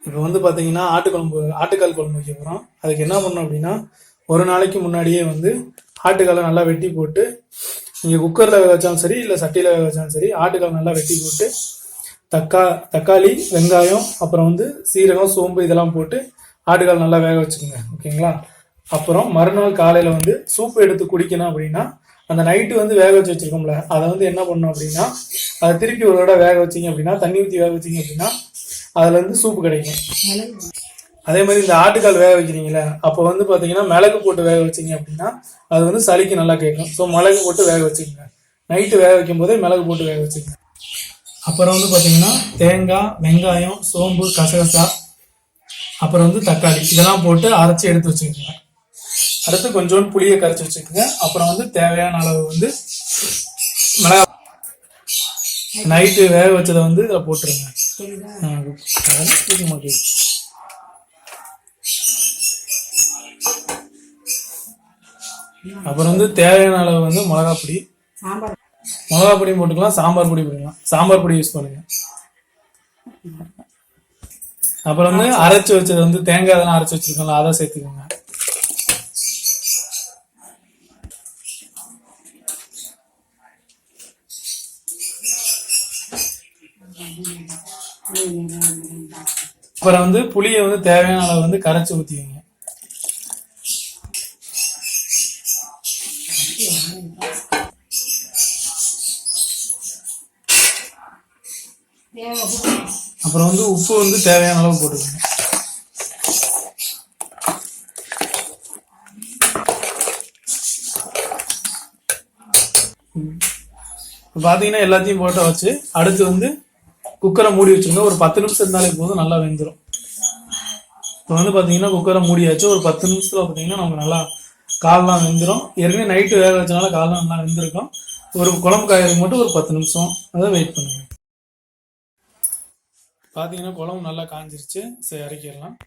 இப்போ வந்து பார்த்தீங்கன்னா ஆட்டுக்கால் குழம்பு வைக்க போகிறோம். அதுக்கு என்ன பண்ணணும் அப்படின்னா, ஒரு நாளைக்கு முன்னாடியே வந்து ஆட்டுக்காலை நல்லா வெட்டி போட்டு, நீங்கள் குக்கரில் வேக வச்சாலும் சரி, இல்லை சட்டியில் வேக வச்சாலும் சரி, ஆட்டுக்கால் நல்லா வெட்டி போட்டு தக்காளி, வெங்காயம், அப்புறம் வந்து சீரகம், சோம்பு இதெல்லாம் போட்டு ஆட்டுக்கால் நல்லா வேக வச்சுக்கோங்க. ஓகேங்களா? அப்புறம் மறுநாள் காலையில் வந்து சூப்பு எடுத்து குடிக்கணும் அப்படின்னா, அந்த நைட்டு வந்து வேக வச்சு வச்சிருக்கோம்ல, அதை வந்து என்ன பண்ணணும் அப்படின்னா, அதை திருப்பி ஒரு தடவை வேக வச்சிங்க அப்படின்னா, தண்ணி ஊற்றி வேக வச்சிங்க அப்படின்னா அதுல இருந்து சூப்பு கிடைக்கும். அதே மாதிரி இந்த ஆட்டுக்கால் வேக வைக்கிறீங்களே, அப்போ வந்து பார்த்தீங்கன்னா மிளகு போட்டு வேக வச்சிங்க அப்படின்னா அது வந்து சளிக்கு நல்லா கேட்கும். ஸோ மிளகு போட்டு வேக வச்சுக்கோங்க. நைட்டு வேக வைக்கும் போதே மிளகு போட்டு வேக வச்சுக்கோங்க. அப்புறம் வந்து பார்த்தீங்கன்னா தேங்காய், வெங்காயம், சோம்பு, கசகசா, அப்புறம் வந்து தக்காளி இதெல்லாம் போட்டு அரைச்சி எடுத்து வச்சுக்கோங்க. அடுத்து கொஞ்சோண்டு புளியை கரைச்சி வச்சுக்கோங்க. அப்புறம் வந்து தேவையான அளவு வந்து மிளகா நைட்டு வேக வச்சதை வந்து இதில் போட்டுருங்க. அப்புறம் வந்து தேவையான அளவு வந்து மிளகா பொடி போட்டுக்கலாம், சாம்பார் பொடி போட்டுக்கலாம். சாம்பார் பொடி யூஸ் பண்ணுங்க. அப்புறம் வந்து அரைச்சி வச்சது வந்து தேங்காய் அதெல்லாம் அரைச்சி வச்சிருக்கோம்ல, அதை சேர்த்துக்கோங்க. அப்புறம் வந்து புளியை வந்து தேவையான அளவு வந்து கரைச்சி ஊற்றிக்கோங்க. அப்புறம் வந்து உப்பு வந்து தேவையான அளவு போட்டுக்கோங்க. பார்த்தீங்கன்னா எல்லாத்தையும் போட்டு வச்சு அடுத்து வந்து குக்கரை மூடி வச்சுருங்க. ஒரு 10 நிமிஷம் இருந்தாலே போதும், நல்லா வெந்துடும். இப்போ வந்து பார்த்தீங்கன்னா குக்கரை மூடியாச்சு. ஒரு 10 நிமிஷத்தில் பார்த்தீங்கன்னா நமக்கு நல்லா கால்லாம் வெந்துடும். ஏற்கனவே நைட்டு வேக வச்சனால கால்லாம் நல்லா வெந்திருக்கும். ஒரு குழம்பு காய்கறி மட்டும் ஒரு 10 நிமிஷம் அதை வெயிட் பண்ணுங்க. பார்த்தீங்கன்னா குழம்பு நல்லா காஞ்சிருச்சு. சரி, இறக்கிடலாம்.